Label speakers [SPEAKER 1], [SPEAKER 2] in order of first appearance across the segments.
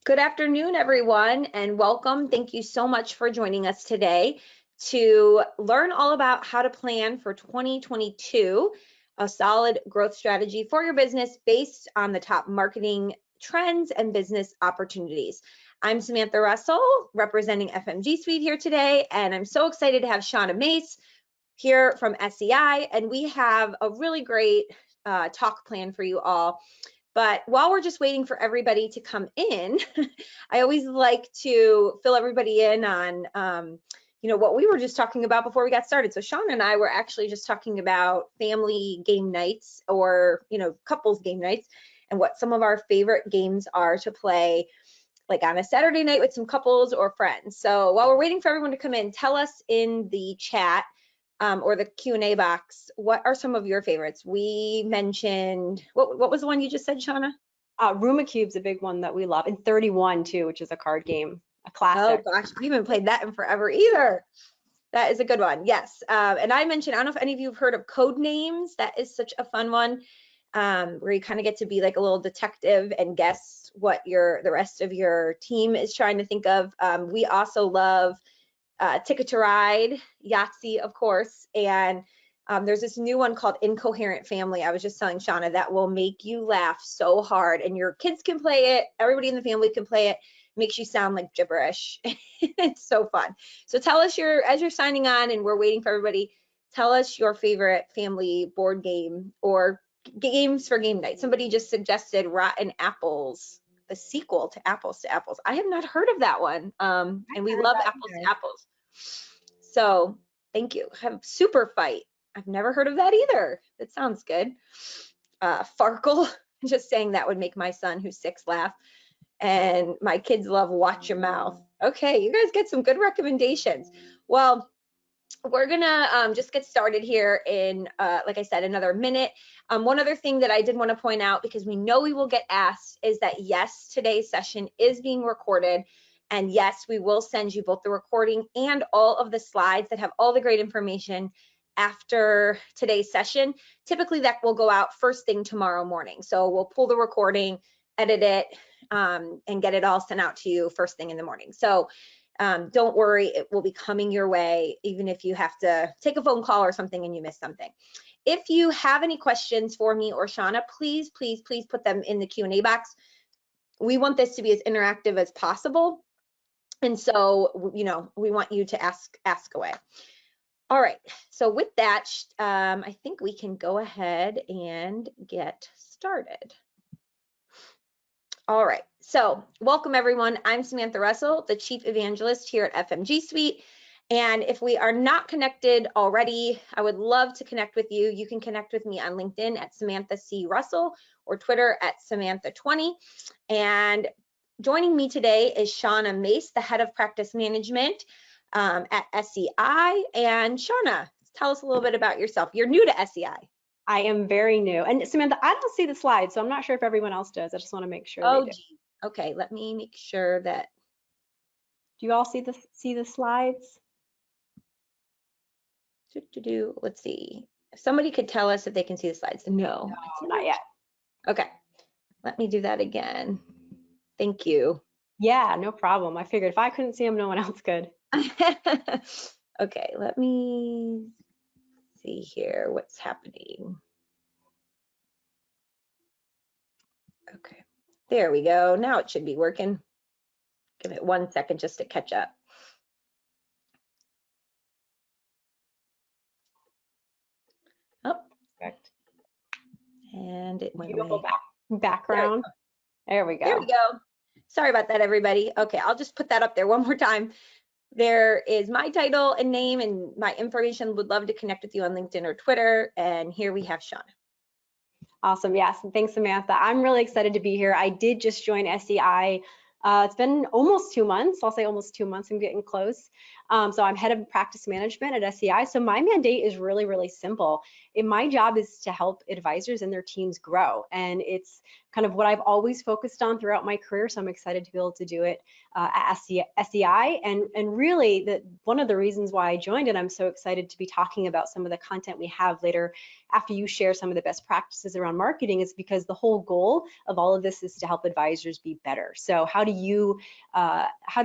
[SPEAKER 1] Good afternoon, everyone, and welcome. Thank you so much for joining us today to learn all about how to plan for 2022, a solid growth strategy for your business based on the top marketing trends and business opportunities. I'm Samantha Russell, representing FMG Suite here today, and I'm so excited to have Shauna Mace here from SEI, and we have a really great talk plan for you all. But while we're just waiting for everybody to come in, I always like to fill everybody in on, what we were just talking about before we got started. So Shauna and I were actually just talking about family game nights or, couples game nights and what some of our favorite games are to play like on a Saturday night with some couples or friends. So while we're waiting for everyone to come in, tell us in the chat or the Q&A box, what are some of your favorites? We mentioned, what was the one you just said, Shauna?
[SPEAKER 2] Room of Cube's a big one that we love, and 31 too, which is a card game, a classic.
[SPEAKER 1] Oh gosh, we haven't played that in forever either. That is a good one, yes. And I mentioned, I don't know if any of you have heard of Code Names. That is such a fun one, where you kind of get to be like a little detective and guess what the rest of your team is trying to think of. We also love Ticket to Ride, Yahtzee, of course, and there's this new one called Incoherent Family. I was just telling Shauna that will make you laugh so hard, and your kids can play it. Everybody in the family can play it. Makes you sound like gibberish. It's so fun. So tell us as you're signing on, and we're waiting for everybody. Tell us your favorite family board game or games for game night. Somebody just suggested Rotten Apples, the sequel to Apples to Apples. I have not heard of that one, and we love Apples to Apples. So thank you. Have Super Fight. I've never heard of that either. That sounds good. Farkle. Just saying that would make my son, who's 6, laugh. And my kids love Watch Your Mouth. Okay, you guys get some good recommendations. Well, we're gonna just get started here in, like I said, another minute. One other thing that I did want to point out, because we know we will get asked, is that yes, today's session is being recorded. And yes, we will send you both the recording and all of the slides that have all the great information after today's session. Typically that will go out first thing tomorrow morning. So we'll pull the recording, edit it, and get it all sent out to you first thing in the morning. So don't worry, it will be coming your way, even if you have to take a phone call or something and you miss something. If you have any questions for me or Shauna, please, please, please put them in the Q&A box. We want this to be as interactive as possible. And so, we want you to ask away. All right, so with that, I think we can go ahead and get started. All right, so welcome everyone. I'm Samantha Russell, the Chief Evangelist here at FMG Suite. And if we are not connected already, I would love to connect with you. You can connect with me on LinkedIn at Samantha C. Russell or Twitter at Samantha20. And joining me today is Shauna Mace, the Head of Practice Management at SEI. And Shauna, tell us a little bit about yourself. You're new to SEI.
[SPEAKER 2] I am very new. And Samantha, I don't see the slides, so I'm not sure if everyone else does. I just want to make sure they do.
[SPEAKER 1] Gee. Okay, let me make sure that.
[SPEAKER 2] Do you all see the slides?
[SPEAKER 1] Let's see. If somebody could tell us if they can see the slides. No,
[SPEAKER 2] not yet.
[SPEAKER 1] Okay, let me do that again. Thank you.
[SPEAKER 2] Yeah, no problem. I figured if I couldn't see them, no one else could.
[SPEAKER 1] Okay, let me see here what's happening. Okay, there we go. Now it should be working. Give it 1 second just to catch up. Oh,
[SPEAKER 2] correct.
[SPEAKER 1] And it went away.
[SPEAKER 2] Background. There we go.
[SPEAKER 1] There we go. Sorry about that, everybody. Okay, I'll just put that up there one more time. There is my title and name and my information. Would love to connect with you on LinkedIn or Twitter. And here we have Shauna.
[SPEAKER 2] Awesome. Yes. Thanks, Samantha. I'm really excited to be here. I did just join SEI. It's been almost 2 months. I'll say almost 2 months. I'm getting close. So I'm head of practice management at SEI. So my mandate is really, really simple. And my job is to help advisors and their teams grow. And it's kind of what I've always focused on throughout my career. So I'm excited to be able to do it at SEI. And really, one of the reasons why I joined it, I'm so excited to be talking about some of the content we have later after you share some of the best practices around marketing, is because the whole goal of all of this is to help advisors be better. So how do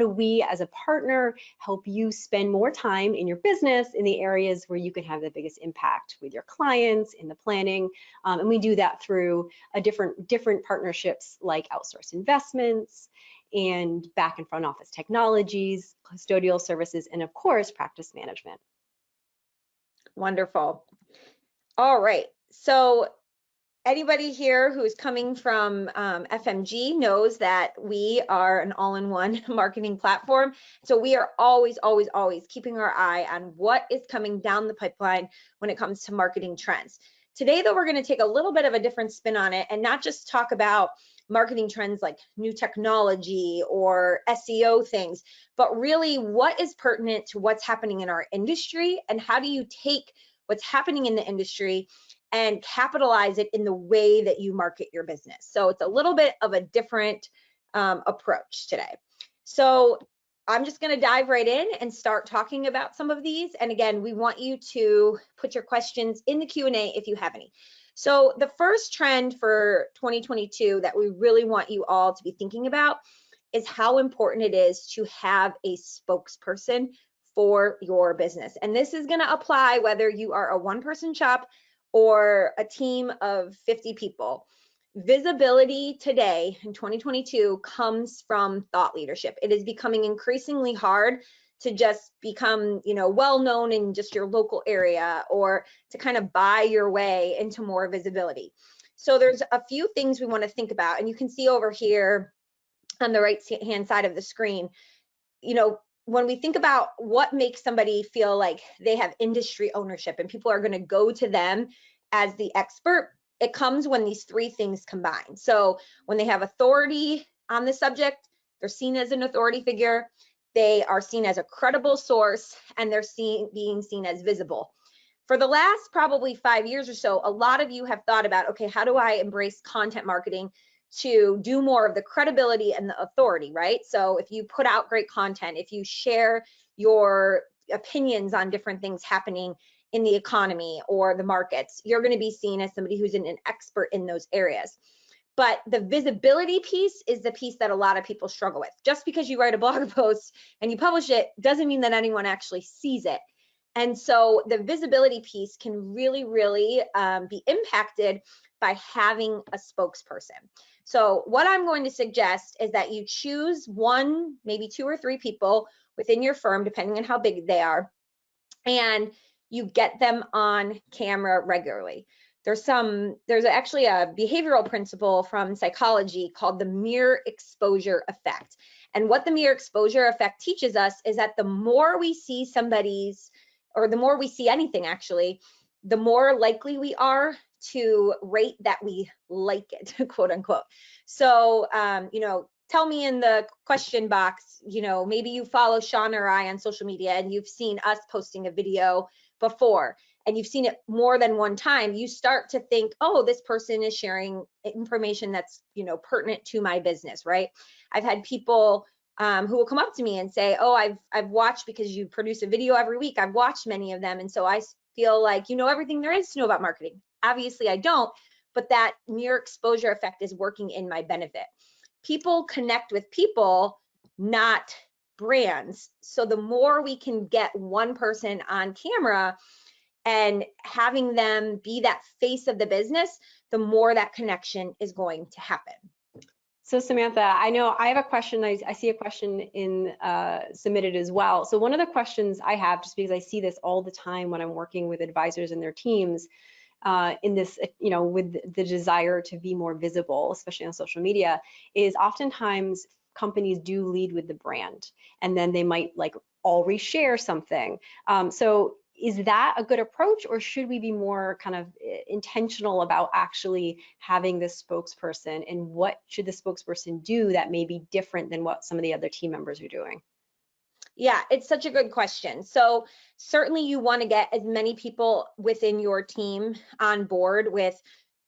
[SPEAKER 2] we as a partner help you spend more time in your business in the areas where you can have the biggest impact with your clients in the planning? And we do that through different partnerships like outsourced investments and back and front office technologies, custodial services, and of course, practice management.
[SPEAKER 1] Wonderful. All right. So anybody here who's coming from FMG knows that we are an all-in-one marketing platform. So we are always, always, always keeping our eye on what is coming down the pipeline when it comes to marketing trends. Today, though, we're going to take a little bit of a different spin on it and not just talk about marketing trends like new technology or SEO things, but really what is pertinent to what's happening in our industry, and how do you take what's happening in the industry and capitalize it in the way that you market your business. So it's a little bit of a different approach today. So I'm just going to dive right in and start talking about some of these. And again, we want you to put your questions in the Q&A if you have any. So the first trend for 2022 that we really want you all to be thinking about is how important it is to have a spokesperson for your business. And this is going to apply whether you are a one-person shop or a team of 50 people. Visibility today in 2022 comes from thought leadership. It is becoming increasingly hard to just become, well known in just your local area, or to kind of buy your way into more visibility. So there's a few things we want to think about, and you can see over here on the right hand side of the screen, when we think about what makes somebody feel like they have industry ownership and people are going to go to them as the expert, it comes when these three things combine. So when they have authority on the subject, they're seen as an authority figure, they are seen as a credible source, and they're being seen as visible. For the last probably 5 years or so, a lot of you have thought about, okay, how do I embrace content marketing to do more of the credibility and the authority, right? So if you put out great content, if you share your opinions on different things happening in the economy or the markets, you're going to be seen as somebody who's an expert in those areas. But the visibility piece is the piece that a lot of people struggle with. Just because you write a blog post and you publish it doesn't mean that anyone actually sees it. And so the visibility piece can really, really be impacted by having a spokesperson. So what I'm going to suggest is that you choose one, maybe 2 or 3 people within your firm, depending on how big they are, and you get them on camera regularly. There's actually a behavioral principle from psychology called the mere exposure effect. And what the mere exposure effect teaches us is that the more we see the more we see anything actually, the more likely we are to rate that we like it, quote unquote. So, tell me in the question box, maybe you follow Shauna or I on social media and you've seen us posting a video before and you've seen it more than one time. You start to think, oh, this person is sharing information that's, pertinent to my business, right? I've had people who will come up to me and say, oh, I've watched, because you produce a video every week, I've watched many of them. And so I feel like you know everything there is to know about marketing. Obviously I don't, but that mere exposure effect is working in my benefit. People connect with people, not brands. So the more we can get one person on camera and having them be that face of the business, the more that connection is going to happen.
[SPEAKER 2] So Samantha, I know I have a question. I see a question in submitted as well. So one of the questions I have, just because I see this all the time when I'm working with advisors and their teams, in this, with the desire to be more visible, especially on social media, is oftentimes companies do lead with the brand, and then they might all reshare something. So is that a good approach, or should we be more kind of intentional about actually having this spokesperson, and what should the spokesperson do that may be different than what some of the other team members are doing?
[SPEAKER 1] Yeah, it's such a good question. So certainly you want to get as many people within your team on board with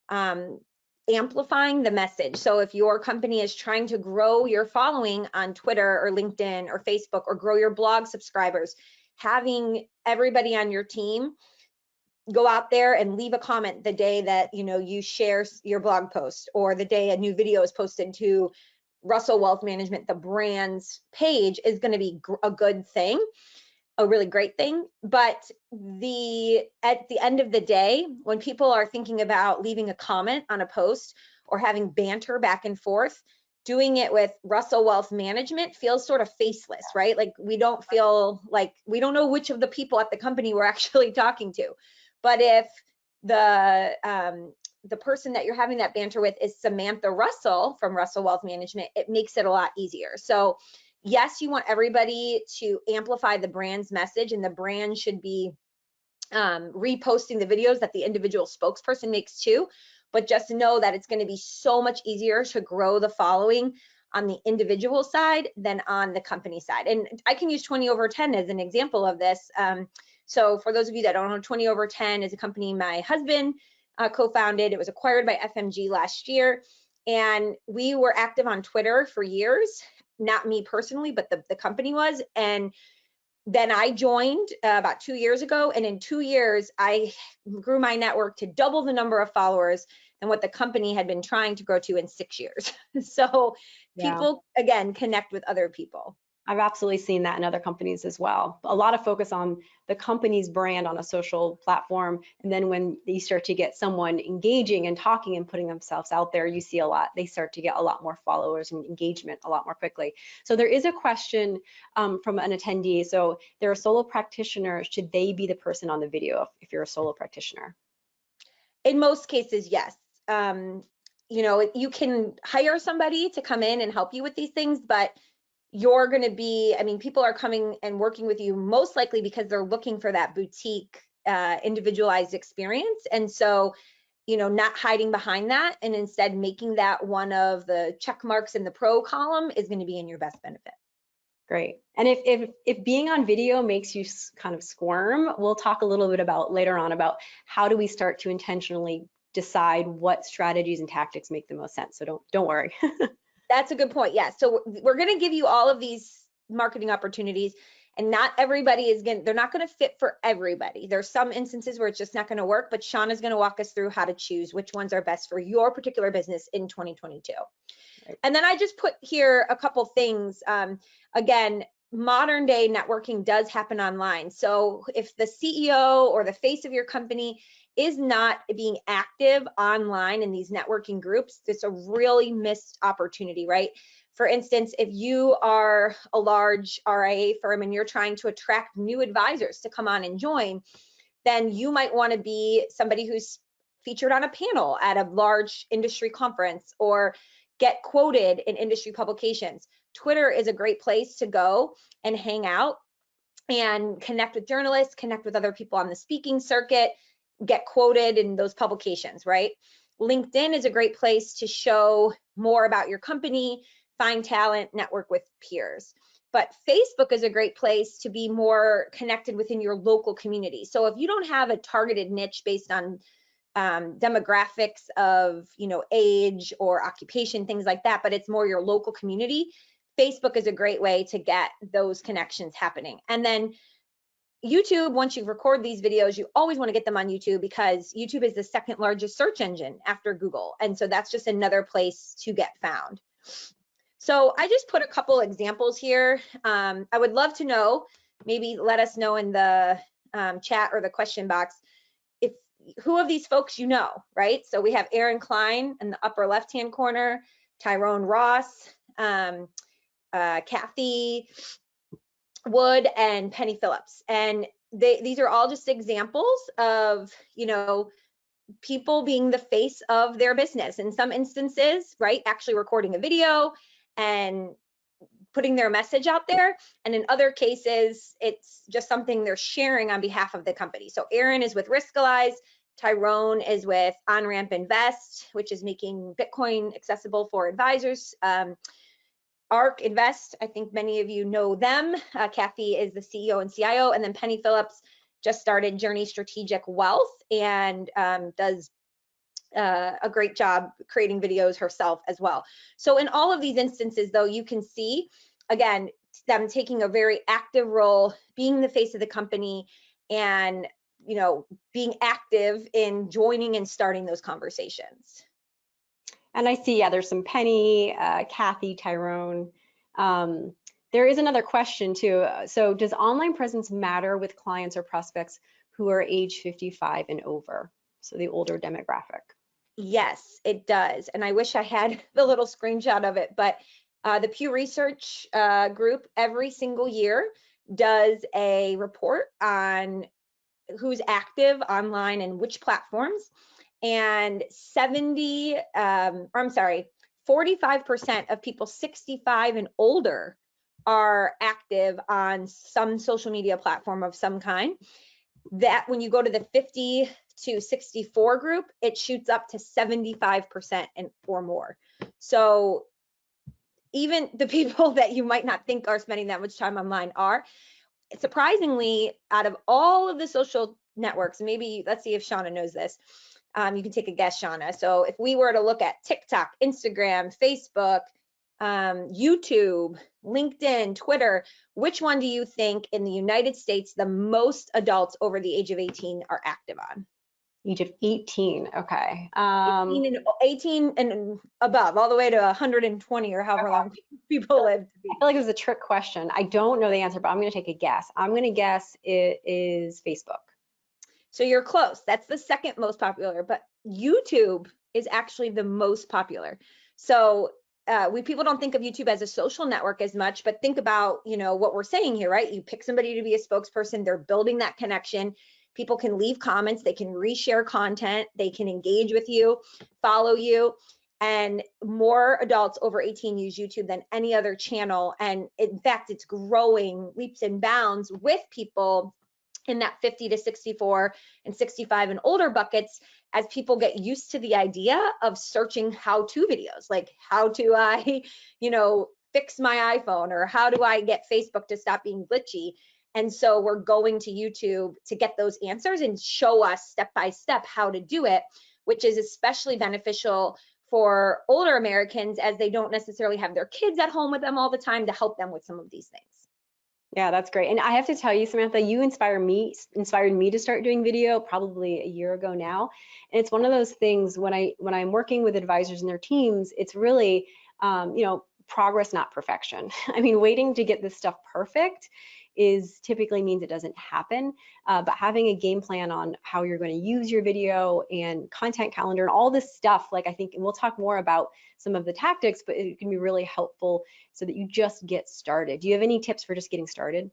[SPEAKER 1] um, amplifying the message. So if your company is trying to grow your following on Twitter or LinkedIn or Facebook, or grow your blog subscribers, having everybody on your team go out there and leave a comment the day that you share your blog post, or the day a new video is posted to Russell Wealth Management, the brand's page, is going to be a good thing, a really great thing. But at the end of the day, when people are thinking about leaving a comment on a post or having banter back and forth, doing it with Russell Wealth Management feels sort of faceless, right? Like we don't feel like we don't know which of the people at the company we're actually talking to. But if the person that you're having that banter with is Samantha Russell from Russell Wealth Management, it makes it a lot easier. So yes, you want everybody to amplify the brand's message, and the brand should be reposting the videos that the individual spokesperson makes too. But just know that it's going to be so much easier to grow the following on the individual side than on the company side. And I can use 20 over 10 as an example of this. So for those of you that don't know, 20 over 10 is a company my husband co-founded. It was acquired by FMG last year. And we were active on Twitter for years, not me personally, but the company was. And then I joined about 2 years ago, and in 2 years, I grew my network to double the number of followers than what the company had been trying to grow to in 6 years. So
[SPEAKER 2] Yeah.
[SPEAKER 1] people, again, connect with other people.
[SPEAKER 2] I've absolutely seen that in other companies as well. A lot of focus on the company's brand on a social platform. And then when you start to get someone engaging and talking and putting themselves out there, you see a lot, they start to get a lot more followers and engagement a lot more quickly. So there is a question from an attendee. So they're a solo practitioner. Should they be the person on the video if you're a solo practitioner?
[SPEAKER 1] In most cases, yes. You can hire somebody to come in and help you with these things, but you're going to be, I mean, people are coming and working with you most likely because they're looking for that boutique, individualized experience. And so, not hiding behind that, and instead making that one of the check marks in the pro column is going to be in your best benefit.
[SPEAKER 2] Great. And if being on video makes you kind of squirm, we'll talk a little bit about later on about how do we start to intentionally decide what strategies and tactics make the most sense. So don't worry.
[SPEAKER 1] That's a good point. Yeah. So we're going to give you all of these marketing opportunities, and not everybody they're not going to fit for everybody. There's some instances where it's just not going to work, but Shauna's going to walk us through how to choose which ones are best for your particular business in 2022.
[SPEAKER 2] Right.
[SPEAKER 1] And then I just put here a couple things. Again, modern day networking does happen online. So if the CEO or the face of your company is not being active online in these networking groups, it's a really missed opportunity, right? For instance, if you are a large RIA firm and you're trying to attract new advisors to come on and join, then you might want to be somebody who's featured on a panel at a large industry conference or get quoted in industry publications. Twitter is a great place to go and hang out and connect with journalists, connect with other people on the speaking circuit, get quoted in those publications, right? LinkedIn is a great place to show more about your company, find talent, network with peers. But Facebook is a great place to be more connected within your local community. So if you don't have a targeted niche based on demographics of age or occupation, things like that, but it's more your local community, Facebook is a great way to get those connections happening. And then YouTube, once you record these videos, you always want to get them on YouTube, because YouTube is the second largest search engine after Google. And so that's just another place to get found. So I just put a couple examples here. I would love to know, maybe let us know in the chat or the question box, who of these folks you know, right? So we have Aaron Klein in the upper left-hand corner, Tyrone Ross, Kathy Wood, and Penny Phillips. And these are all just examples of, people being the face of their business. In some instances, right, actually recording a video and putting their message out there. And in other cases, it's just something they're sharing on behalf of the company. So Aaron is with Riskalyze, Tyrone is with OnRamp Invest, which is making Bitcoin accessible for advisors. ARK Invest, I think many of you know them. Kathy is the CEO and CIO, and then Penny Phillips just started Journey Strategic Wealth and does a great job creating videos herself as well. So in all of these instances, though, you can see, again, them taking a very active role, being the face of the company, and being active in joining and starting those conversations.
[SPEAKER 2] And I see, yeah, there's some Penny, Kathy, Tyrone. There is another question too. So does online presence matter with clients or prospects who are age 55 and over? So the older demographic.
[SPEAKER 1] Yes, it does. And I wish I had the little screenshot of it, but the Pew Research group every single year does a report on who's active online and which platforms. And 45% of people 65 and older are active on some social media platform of some kind. That when you go to the 50 to 64 group, it shoots up to 75% and or more. So even the people that you might not think are spending that much time online are. Surprisingly, out of all of the social networks, maybe let's see if Shauna knows this. You can take a guess, Shauna. So if we were to look at TikTok, Instagram, Facebook, YouTube, LinkedIn, Twitter, which one do you think in the United States the most adults over the age of 18 are active on?
[SPEAKER 2] Age of 18, okay.
[SPEAKER 1] 18 and above, all the way to 120 or however long people live to be.
[SPEAKER 2] I feel like it was a trick question. I don't know the answer, but I'm going to take a guess. I'm going to guess it is Facebook.
[SPEAKER 1] So you're close. That's the second most popular, but YouTube is actually the most popular. So people don't think of YouTube as a social network as much, but think about, what we're saying here, right? You pick somebody to be a spokesperson, they're building that connection. People can leave comments, they can reshare content, they can engage with you, follow you. And more adults over 18 use YouTube than any other channel. And in fact, it's growing leaps and bounds with people in that 50 to 64 and 65 and older buckets, as people get used to the idea of searching how-to videos, like how do I, fix my iPhone, or how do I get Facebook to stop being glitchy? And so we're going to YouTube to get those answers and show us step by step how to do it, which is especially beneficial for older Americans, as they don't necessarily have their kids at home with them all the time to help them with some of these things.
[SPEAKER 2] Yeah, that's great. And I have to tell you, Samantha, you inspired me to start doing video probably a year ago now. And it's one of those things when I'm working with advisors and their teams, it's really, progress, not perfection. I mean, waiting to get this stuff perfect typically means it doesn't happen, but having a game plan on how you're going to use your video and content calendar and all this stuff, like I think, and we'll talk more about some of the tactics, but it can be really helpful so that you just get started. Do you have any tips for just getting started?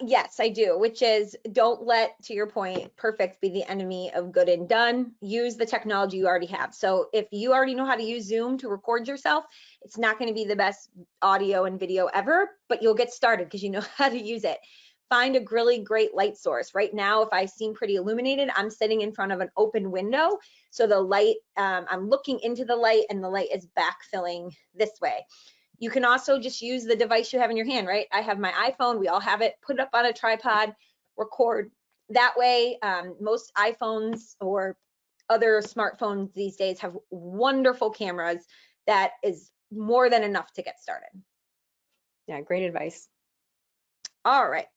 [SPEAKER 1] Yes, I do, which is, don't let, to your point, perfect be the enemy of good and done. Use the technology you already have. So if you already know how to use Zoom to record yourself, it's not going to be the best audio and video ever, but you'll get started because you know how to use it. Find a really great light source. Right now, if I seem pretty illuminated, I'm sitting in front of an open window. So the light, I'm looking into the light, and the light is backfilling this way. You can also just use the device you have in your hand, right? I have my iPhone, we all have it, put it up on a tripod, record. That way, most iPhones or other smartphones these days have wonderful cameras. That is more than enough to get started.
[SPEAKER 2] Yeah, great advice.
[SPEAKER 1] All right.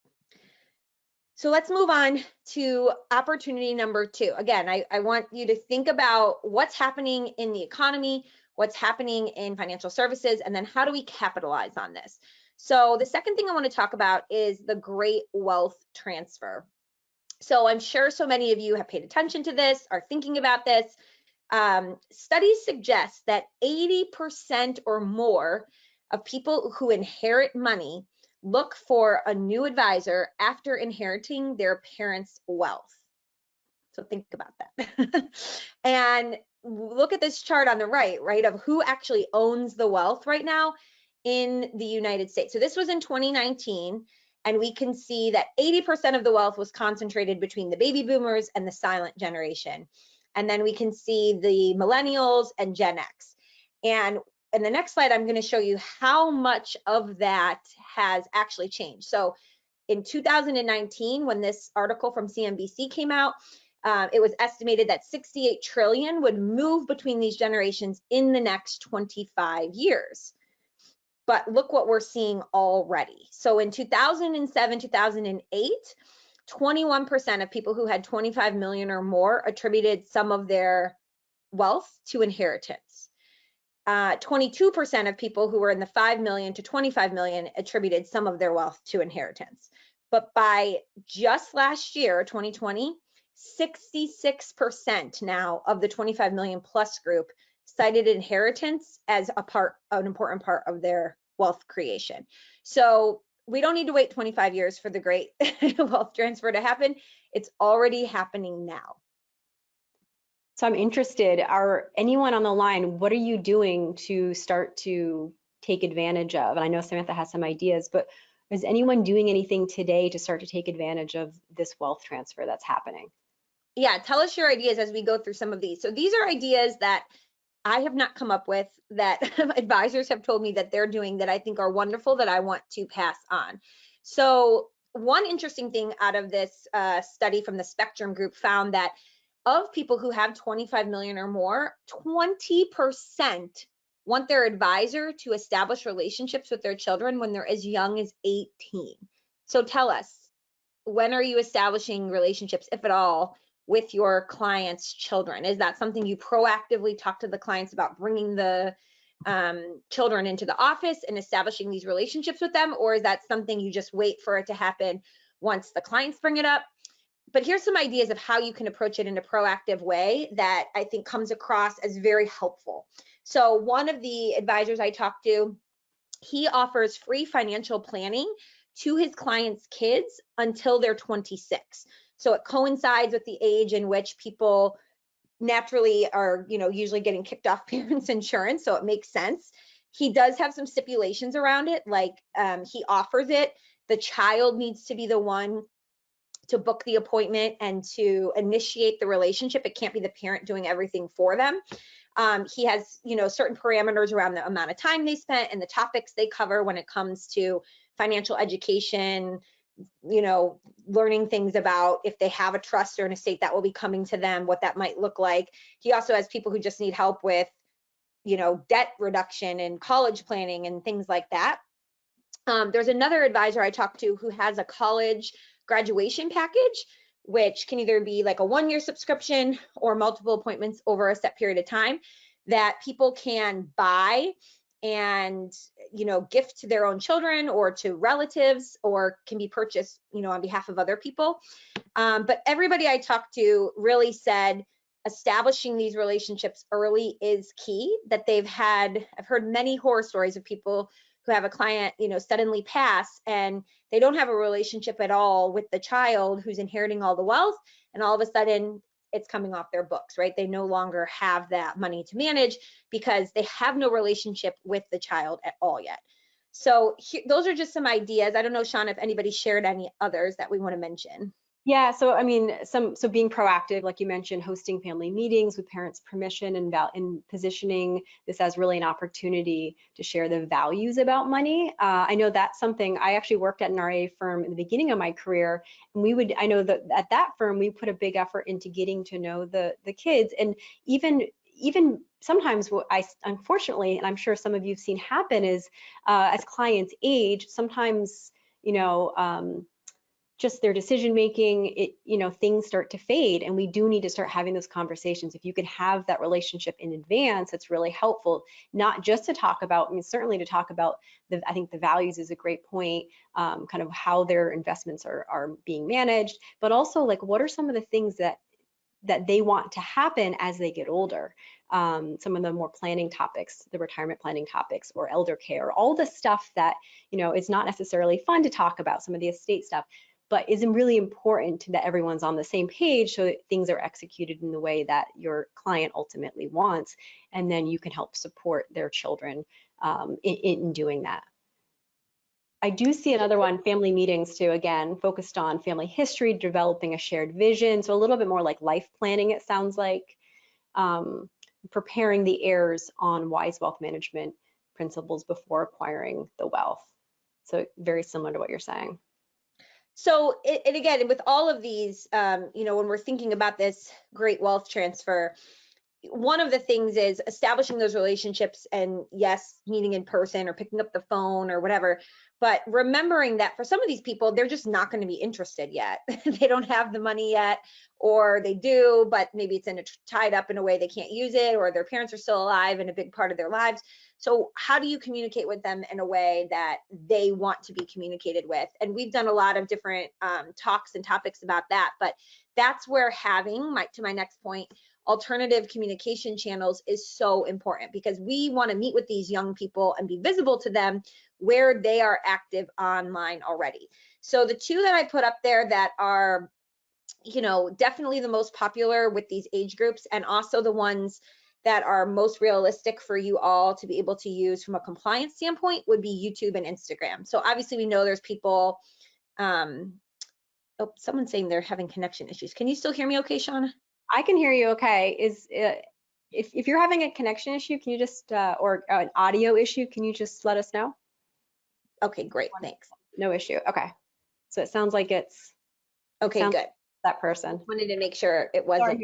[SPEAKER 1] So let's move on to opportunity number 2. Again, I want you to think about what's happening in the economy, what's happening in financial services, and then how do we capitalize on this? So the second thing I want to talk about is the great wealth transfer. So I'm sure so many of you have paid attention to this, are thinking about this. Studies suggest that 80% or more of people who inherit money look for a new advisor after inheriting their parents' wealth. So think about that. And look at this chart on the right, of who actually owns the wealth right now in the United States. So this was in 2019, and we can see that 80% of the wealth was concentrated between the baby boomers and the silent generation. And then we can see the millennials and Gen X. And in the next slide, I'm going to show you how much of that has actually changed. So in 2019, when this article from CNBC came out, it was estimated that 68 trillion would move between these generations in the next 25 years. But look what we're seeing already. So in 2007, 2008, 21% of people who had 25 million or more attributed some of their wealth to inheritance. 22% of people who were in the 5 million to 25 million attributed some of their wealth to inheritance. But by just last year, 2020, 66% now of the 25 million plus group cited inheritance as an important part of their wealth creation. So we don't need to wait 25 years for the great wealth transfer to happen. It's already happening now.
[SPEAKER 2] So I'm interested, are anyone on the line, what are you doing to start to take advantage of? And I know Samantha has some ideas, but is anyone doing anything today to start to take advantage of this wealth transfer that's happening?
[SPEAKER 1] Yeah, tell us your ideas as we go through some of these. So these are ideas that I have not come up with, that advisors have told me that they're doing, that I think are wonderful, that I want to pass on. So one interesting thing out of this study from the Spectrum Group found that of people who have 25 million or more, 20% want their advisor to establish relationships with their children when they're as young as 18. So tell us, when are you establishing relationships, if at all, with your clients' children? Is that something you proactively talk to the clients about, bringing the children into the office and establishing these relationships with them? Or is that something you just wait for it to happen once the clients bring it up? But here's some ideas of how you can approach it in a proactive way that I think comes across as very helpful. So one of the advisors I talked to, he offers free financial planning to his clients' kids until they're 26. So it coincides with the age in which people naturally are, usually getting kicked off parents' insurance. So it makes sense. He does have some stipulations around it, like he offers it. The child needs to be the one to book the appointment and to initiate the relationship. It can't be the parent doing everything for them. He has, certain parameters around the amount of time they spent and the topics they cover when it comes to financial education, learning things about if they have a trust or an estate that will be coming to them, what that might look like. He also has people who just need help with, debt reduction and college planning and things like that. There's another advisor I talked to who has a college graduation package, which can either be like a 1-year subscription or multiple appointments over a set period of time that people can buy and, gift to their own children or to relatives, or can be purchased, on behalf of other people. But everybody I talked to really said establishing these relationships early is key, that I've heard many horror stories of people who have a client, suddenly pass and they don't have a relationship at all with the child who's inheriting all the wealth, and all of a sudden it's coming off their books, right? They no longer have that money to manage because they have no relationship with the child at all yet. So those are just some ideas. I don't know, Shauna, if anybody shared any others that we want to mention.
[SPEAKER 2] Yeah, so I mean, so being proactive, like you mentioned, hosting family meetings with parents' permission and positioning this as really an opportunity to share the values about money. I know that's something. I actually worked at an RIA firm in the beginning of my career, and I know that at that firm we put a big effort into getting to know the kids, and even sometimes what unfortunately, and I'm sure some of you've seen happen, is as clients age, sometimes just their decision making, things start to fade, and we do need to start having those conversations. If you can have that relationship in advance, it's really helpful, not just to talk about, certainly to talk about I think the values is a great point, kind of how their investments are being managed, but also like what are some of the things that they want to happen as they get older. Some of the more planning topics, the retirement planning topics, or elder care, all the stuff that, is not necessarily fun to talk about, some of the estate stuff, but is really important that everyone's on the same page so that things are executed in the way that your client ultimately wants, and then you can help support their children in doing that. I do see another one, family meetings too, again, focused on family history, developing a shared vision, so a little bit more like life planning, it sounds like, preparing the heirs on wise wealth management principles before acquiring the wealth. So very similar to what you're saying.
[SPEAKER 1] So, and again, with all of these, you know, when we're thinking about this great wealth transfer, one of the things is establishing those relationships, and yes, meeting in person or picking up the phone or whatever, but remembering that for some of these people, they're just not going to be interested yet. They don't have the money yet, or they do, but maybe it's tied up in a way they can't use it, or their parents are still alive and a big part of their lives. So how do you communicate with them in a way that they want to be communicated with? And we've done a lot of different talks and topics about that, but that's where having, to my next point, alternative communication channels is so important, because we want to meet with these young people and be visible to them where they are active online already. So the two that I put up there that are, you know, definitely the most popular with these age groups, and also the ones that are most realistic for you all to be able to use from a compliance standpoint, would be YouTube and Instagram. So obviously we know there's people, oh, someone's saying they're having connection issues. Can you still hear me okay, Shauna?
[SPEAKER 2] I can hear you okay. If you're having a connection issue, can you just, or an audio issue, can you just let us know?
[SPEAKER 1] Okay, great, thanks.
[SPEAKER 2] No issue, okay. So it sounds like
[SPEAKER 1] Okay, good.
[SPEAKER 2] That person.
[SPEAKER 1] Wanted to make sure it wasn't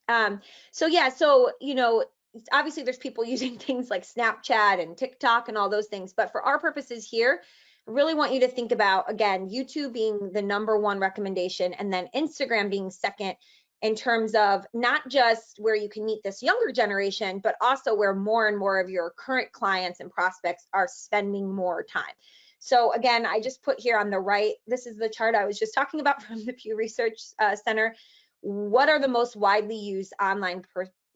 [SPEAKER 1] everybody. So yeah, so, you know, obviously there's people using things like Snapchat and TikTok and all those things, but for our purposes here, I really want you to think about, again, YouTube being the #1 recommendation, and then Instagram being second, in terms of not just where you can meet this younger generation, but also where more and more of your current clients and prospects are spending more time. So again, I just put here on the right, this is the chart I was just talking about from the Pew Research Center. What are the most widely used online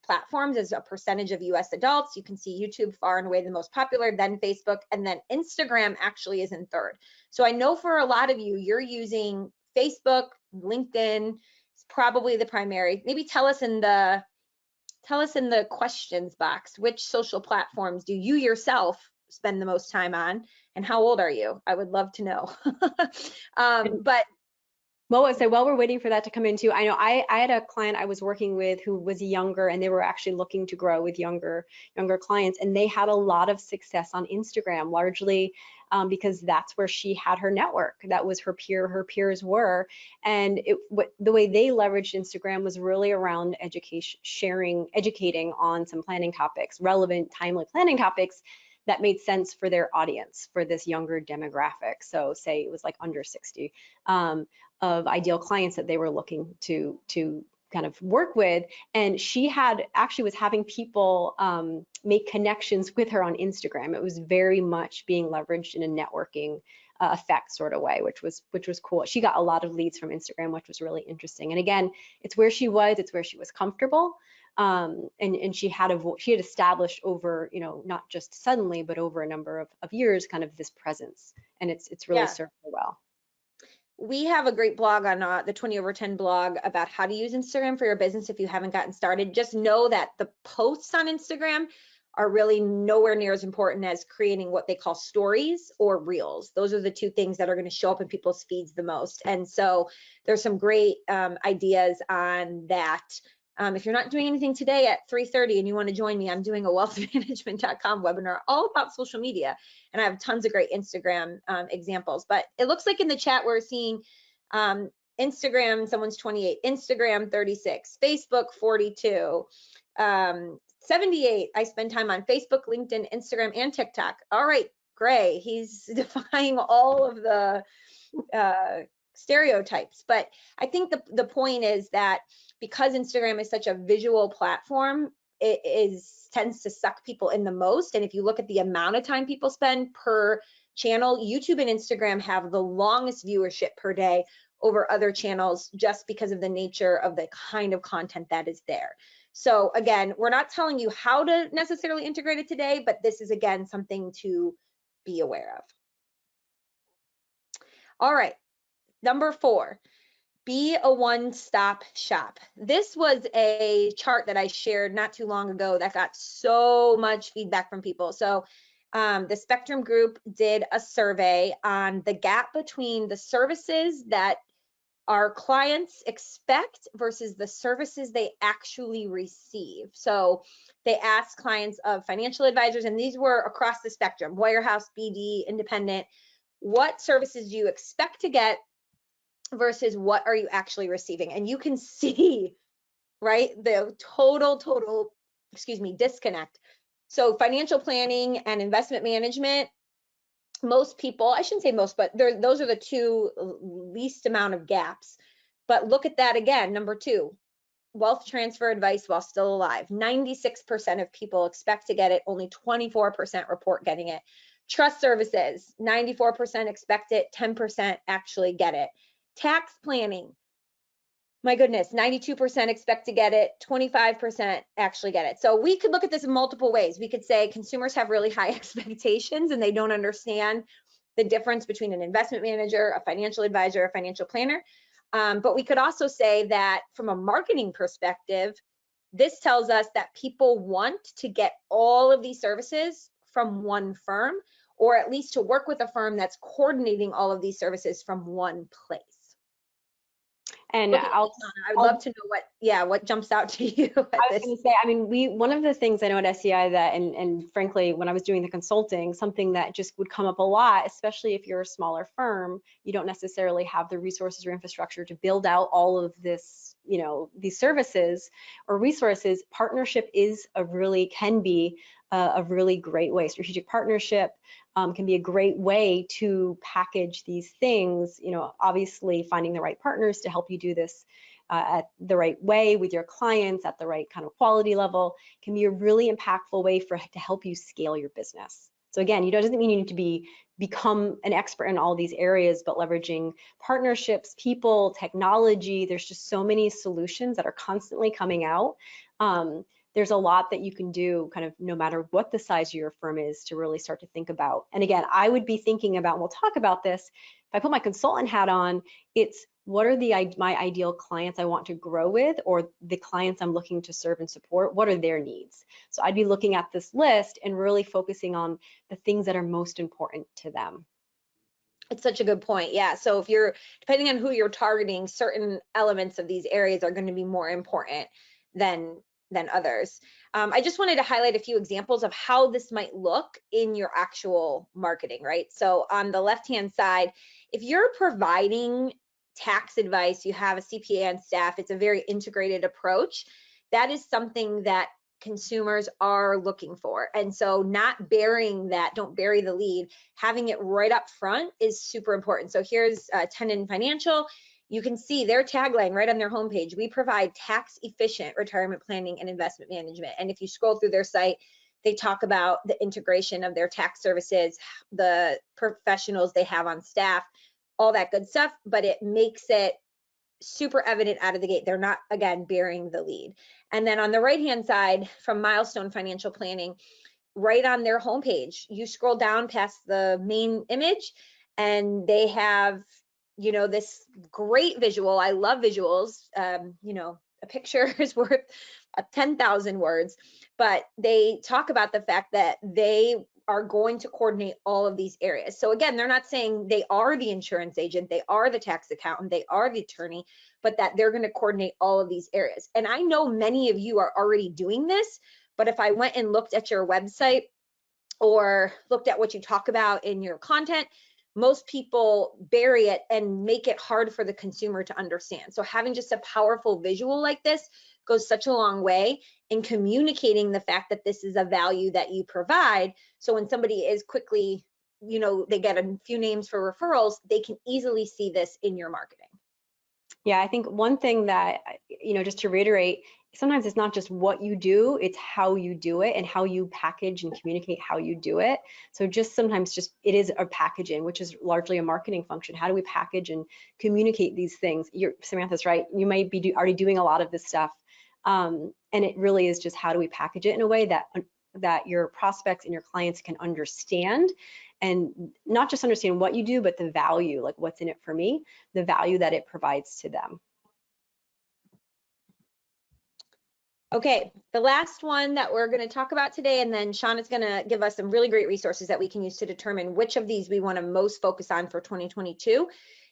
[SPEAKER 1] platforms as a percentage of US adults? You can see YouTube far and away the most popular, then Facebook, and then Instagram actually is in third. So I know for a lot of you, you're using Facebook, LinkedIn, it's probably the primary. Maybe tell us in the questions box, which social platforms do you yourself spend the most time on, and how old are you? I would love to know. But
[SPEAKER 2] well, so while we're waiting for that to come in too, I know I had a client I was working with who was younger, and they were actually looking to grow with younger clients, and they had a lot of success on Instagram, largely because that's where she had her network. That was her peers were, and the way they leveraged Instagram was really around education, educating on some planning topics, relevant, timely planning topics that made sense for their audience, for this younger demographic. So say it was like under 60. Of ideal clients that they were looking to kind of work with, and she actually was having people make connections with her on Instagram. It was very much being leveraged in a networking effect sort of way, which was cool. She got a lot of leads from Instagram, which was really interesting. And again, it's where she was comfortable, and she had established over, you know, not just suddenly, but over a number of years, kind of this presence, and it's really served her well.
[SPEAKER 1] We have a great blog on the 20/10 blog about how to use Instagram for your business if you haven't gotten started. Just know that the posts on Instagram are really nowhere near as important as creating what they call stories or reels. Those are the two things that are going to show up in people's feeds the most. And so there's some great ideas on that. If you're not doing anything today at 3:30 and you want to join me, I'm doing a wealthmanagement.com webinar all about social media, and I have tons of great Instagram examples. But it looks like in the chat we're seeing Instagram, someone's 28, Instagram 36, Facebook 42, 78. I spend time on Facebook, LinkedIn, Instagram, and TikTok. All right, Gray, he's defying all of the stereotypes. But I think the point is that because Instagram is such a visual platform, it tends to suck people in the most. And if you look at the amount of time people spend per channel, YouTube and Instagram have the longest viewership per day over other channels, just because of the nature of the kind of content that is there. So again, we're not telling you how to necessarily integrate it today, but this is, again, something to be aware of. All right, #4, be a one-stop shop. This was a chart that I shared not too long ago that got so much feedback from people. So the Spectrum Group did a survey on the gap between the services that our clients expect versus the services they actually receive. So they asked clients of financial advisors, and these were across the spectrum, wirehouse, BD, independent, what services do you expect to get versus what are you actually receiving? And you can see, right, the total, excuse me, disconnect. So financial planning and investment management, most people, I shouldn't say most, but those are the two least amount of gaps. But look at that again, number 2, wealth transfer advice while still alive. 96% of people expect to get it, only 24% report getting it. Trust services, 94% expect it, 10% actually get it. Tax planning, my goodness, 92% expect to get it, 25% actually get it. So we could look at this in multiple ways. We could say consumers have really high expectations and they don't understand the difference between an investment manager, a financial advisor, a financial planner. But we could also say that from a marketing perspective, this tells us that people want to get all of these services from one firm, or at least to work with a firm that's coordinating all of these services from one place.
[SPEAKER 2] And
[SPEAKER 1] I would love to know what jumps out to you.
[SPEAKER 2] I was going to say, I mean, one of the things I know at SEI that, and frankly, when I was doing the consulting, something that just would come up a lot, especially if you're a smaller firm, you don't necessarily have the resources or infrastructure to build out all of this, you know, these services or resources. Partnership can be a really great way. Strategic partnership can be a great way to package these things, you know, obviously finding the right partners to help you do this at the right way with your clients at the right kind of quality level can be a really impactful way to help you scale your business. So again, it doesn't mean you need to become an expert in all these areas, but leveraging partnerships, people, technology, there's just so many solutions that are constantly coming out. There's a lot that you can do kind of no matter what the size of your firm is to really start to think about. And again, I would be thinking about, and we'll talk about this, if I put my consultant hat on, it's what are my ideal clients I want to grow with, or the clients I'm looking to serve and support, what are their needs? So I'd be looking at this list and really focusing on the things that are most important to them.
[SPEAKER 1] It's such a good point. Yeah. So if you're, depending on who you're targeting, certain elements of these areas are going to be more important than others. I just wanted to highlight a few examples of how this might look in your actual marketing, right? So on the left-hand side, if you're providing tax advice, you have a CPA on staff, it's a very integrated approach. That is something that consumers are looking for. And so not burying that, don't bury the lead, having it right up front is super important. So here's Tenon Financial. You can see their tagline right on their homepage. We provide tax efficient retirement planning and investment management. And if you scroll through their site, they talk about the integration of their tax services, the professionals they have on staff, all that good stuff, but it makes it super evident out of the gate. They're not, again, burying the lead. And then on the right-hand side from Milestone Financial Planning, right on their homepage, you scroll down past the main image and they have, you know, this great visual. I love visuals. You know, a picture is worth 10,000 words, but they talk about the fact that they are going to coordinate all of these areas. So again, they're not saying they are the insurance agent, they are the tax accountant, they are the attorney, but that they're going to coordinate all of these areas. And I know many of you are already doing this, but if I went and looked at your website or looked at what you talk about in your content, most people bury it and make it hard for the consumer to understand. So having just a powerful visual like this goes such a long way in communicating the fact that this is a value that you provide. So when somebody is quickly, you know, they get a few names for referrals, they can easily see this in your marketing.
[SPEAKER 2] Yeah, I think one thing that, you know, just to reiterate, sometimes it's not just what you do, it's how you do it and how you package and communicate how you do it. So just sometimes it is a packaging, which is largely a marketing function. How do we package and communicate these things? Samantha's right. You might be already doing a lot of this stuff. And it really is just how do we package it in a way that your prospects and your clients can understand, and not just understand what you do, but the value, like what's in it for me, the value that it provides to them.
[SPEAKER 1] Okay, the last one that we're going to talk about today, and then Shauna's going to give us some really great resources that we can use to determine which of these we want to most focus on for 2022,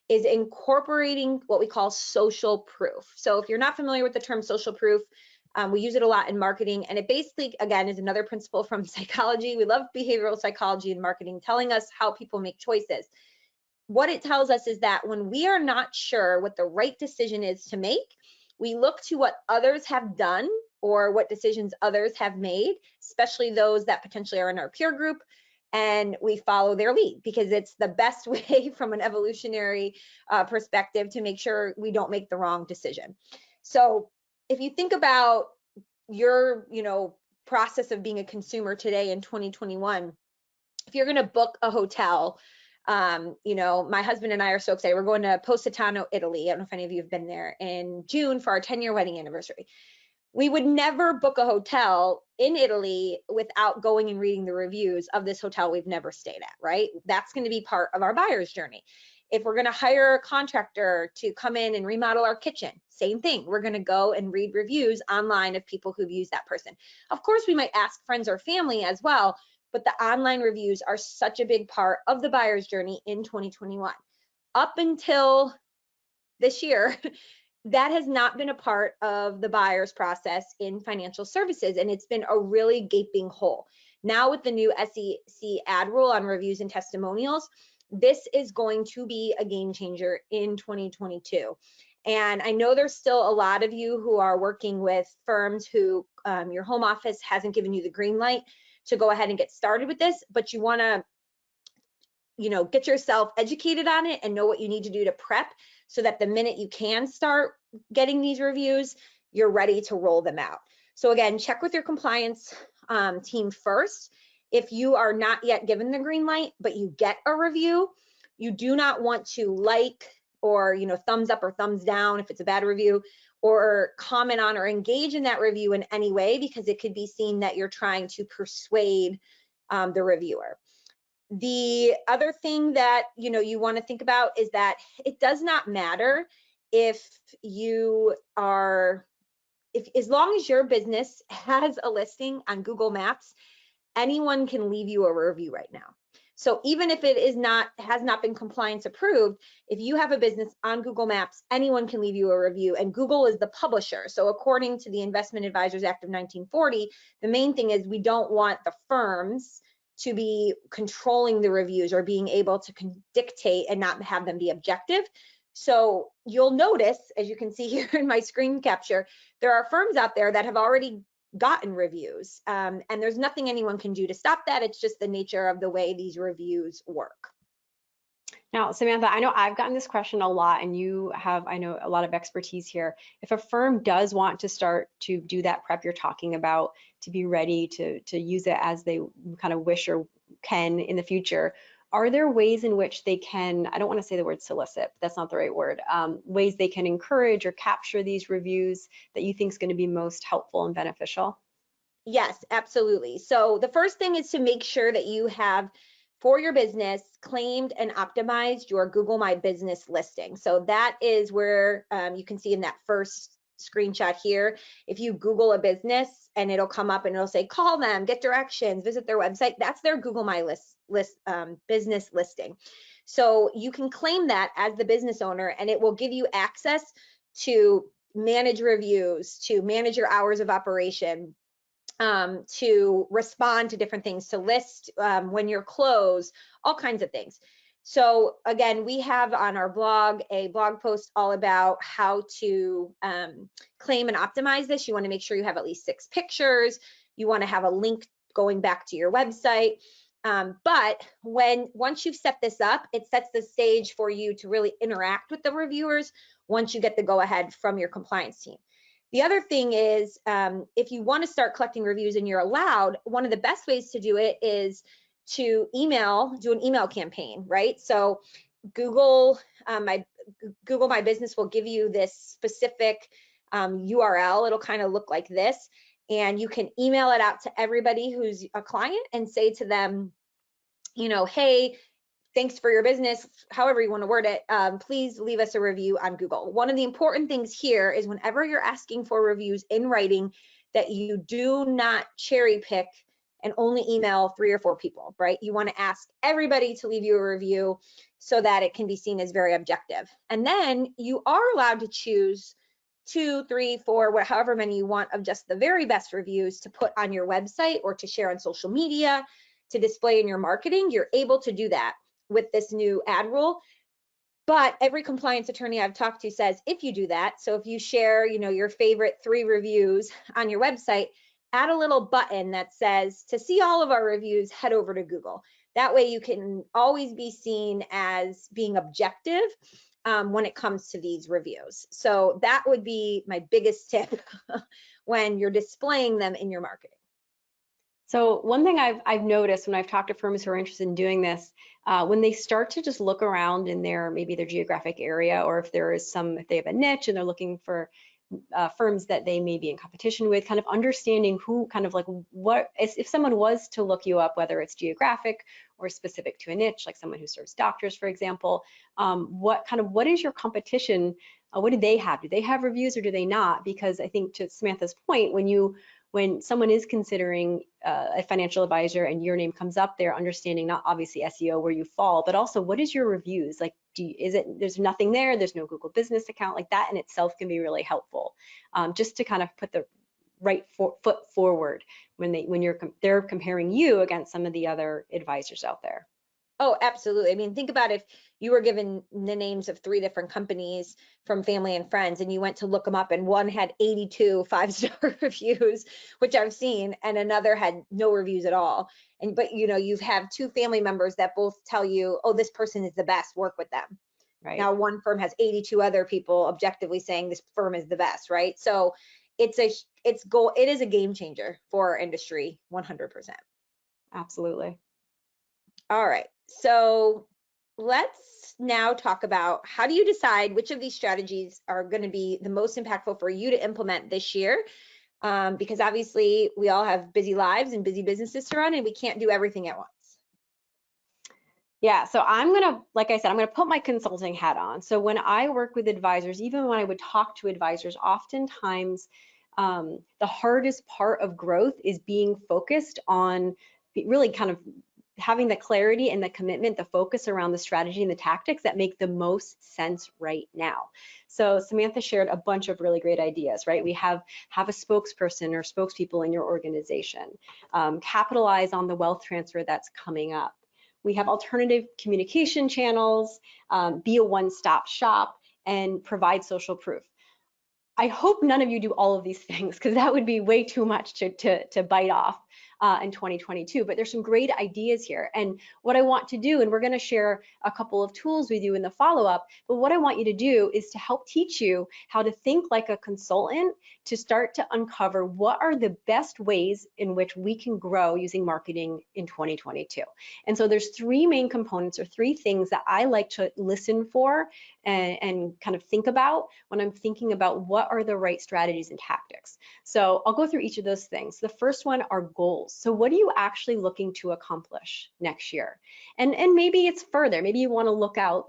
[SPEAKER 1] is incorporating what we call social proof. So if you're not familiar with the term social proof, we use it a lot in marketing, and it basically, again, is another principle from psychology. We love behavioral psychology and marketing, telling us how people make choices. What it tells us is that when we are not sure what the right decision is to make, we look to what others have done or what decisions others have made, especially those that potentially are in our peer group, and we follow their lead because it's the best way from an evolutionary perspective to make sure we don't make the wrong decision. So if you think about your, process of being a consumer today in 2021, if you're going to book a hotel, my husband and I are so excited. We're going to Positano, Italy. I don't know if any of you have been there, in June for our 10-year wedding anniversary. We would never book a hotel in Italy without going and reading the reviews of this hotel we've never stayed at, right? That's going to be part of our buyer's journey. If we're going to hire a contractor to come in and remodel our kitchen, same thing. We're going to go and read reviews online of people who've used that person. Of course, we might ask friends or family as well, but the online reviews are such a big part of the buyer's journey in 2021. Up until this year, that has not been a part of the buyer's process in financial services, and it's been a really gaping hole. Now with the new SEC ad rule on reviews and testimonials, this is going to be a game changer in 2022. And I know there's still a lot of you who are working with firms who your home office hasn't given you the green light to go ahead and get started with this, but you want to get yourself educated on it and know what you need to do to prep so that the minute you can start getting these reviews, you're ready to roll them out. So again, check with your compliance team first. If you are not yet given the green light, but you get a review, you do not want to like or thumbs up or thumbs down if it's a bad review, or comment on or engage in that review in any way, because it could be seen that you're trying to persuade the reviewer. The other thing that you want to think about is that it does not matter if as long as your business has a listing on Google Maps, anyone can leave you a review right now. So even if it has not been compliance approved, if you have a business on Google Maps, anyone can leave you a review, and Google is the publisher. So according to the Investment Advisors Act of 1940, the main thing is we don't want the firms to be controlling the reviews or being able to dictate and not have them be objective. So you'll notice, as you can see here in my screen capture, there are firms out there that have already gotten reviews, and there's nothing anyone can do to stop that. It's just the nature of the way these reviews work.
[SPEAKER 2] Now, Samantha, I know I've gotten this question a lot, and you have, I know, a lot of expertise here. If a firm does want to start to do that prep you're talking about, to be ready to use it as they kind of wish or can in the future, are there ways in which they can, I don't want to say the word solicit, that's not the right word, ways they can encourage or capture these reviews that you think is going to be most helpful and beneficial?
[SPEAKER 1] Yes, absolutely. So the first thing is to make sure that you have, for your business, claimed and optimized your Google My Business listing. So that is where you can see in that first screenshot here, if you Google a business and it'll come up and it'll say, call them, get directions, visit their website, that's their Google My business listing. So you can claim that as the business owner, and it will give you access to manage reviews, to manage your hours of operation, to respond to different things, to list when you're closed, all kinds of things. So again, we have on our blog a blog post all about how to claim and optimize this. You want to make sure you have at least 6 pictures. You want to have a link going back to your website. But once you've set this up, it sets the stage for you to really interact with the reviewers once you get the go ahead from your compliance team. The other thing is, if you want to start collecting reviews and you're allowed, one of the best ways to do it is to do an email campaign, right? So Google My Business will give you this specific URL. It'll kind of look like this, and you can email it out to everybody who's a client and say to them, hey, thanks for your business, however you want to word it, please leave us a review on Google. One of the important things here is whenever you're asking for reviews in writing, that you do not cherry pick and only email 3 or 4 people, right? You want to ask everybody to leave you a review so that it can be seen as very objective. And then you are allowed to choose 2, 3, 4, however many you want of just the very best reviews to put on your website or to share on social media, to display in your marketing. You're able to do that with this new ad rule. But every compliance attorney I've talked to says if you do that, so if you share, your favorite 3 reviews on your website, add a little button that says to see all of our reviews, head over to Google. That way you can always be seen as being objective when it comes to these reviews. So that would be my biggest tip when you're displaying them in your marketing.
[SPEAKER 2] So one thing I've noticed when I've talked to firms who are interested in doing this, when they start to just look around in maybe their geographic area, or if they have a niche and they're looking for firms that they may be in competition with, kind of understanding who kind of like what, if someone was to look you up, whether it's geographic or specific to a niche, like someone who serves doctors, for example, what is your competition? What do they have? Do they have reviews or do they not? Because I think to Samantha's point, when someone is considering a financial advisor and your name comes up, they're understanding not obviously SEO where you fall, but also what is your reviews? Like, there's nothing there, there's no Google business account, like that in itself can be really helpful, just to kind of put the right foot forward when they're comparing you against some of the other advisors out there.
[SPEAKER 1] Oh, absolutely. I mean, think about if you were given the names of 3 different companies from family and friends, and you went to look them up, and one had 82 5-star reviews, which I've seen, and another had no reviews at all. But you have 2 family members that both tell you, oh, this person is the best, work with them.
[SPEAKER 2] Right.
[SPEAKER 1] Now, one firm has 82 other people objectively saying this firm is the best, right? So it is a game changer for our industry, 100%.
[SPEAKER 2] Absolutely.
[SPEAKER 1] All right, so let's now talk about how do you decide which of these strategies are going to be the most impactful for you to implement this year? Because obviously we all have busy lives and busy businesses to run, and we can't do everything at once.
[SPEAKER 2] Yeah, so like I said, I'm gonna put my consulting hat on. So when I work with advisors, even when I would talk to advisors, oftentimes the hardest part of growth is being focused on really kind of having the clarity and the commitment, the focus around the strategy and the tactics that make the most sense right now. So Samantha shared a bunch of really great ideas, right? We have a spokesperson or spokespeople in your organization. Capitalize on the wealth transfer that's coming up. We have alternative communication channels, be a one-stop shop, and provide social proof. I hope none of you do all of these things, because that would be way too much to bite off in 2022, but there's some great ideas here. And what I want to do, and we're going to share a couple of tools with you in the follow-up, but what I want you to do is to help teach you how to think like a consultant, to start to uncover what are the best ways in which we can grow using marketing in 2022. And so there's 3 main components, or 3 things that I like to listen for and kind of think about when I'm thinking about what are the right strategies and tactics. So I'll go through each of those things. The first one are goals. So what are you actually looking to accomplish next year? And maybe it's further. Maybe you want to look out,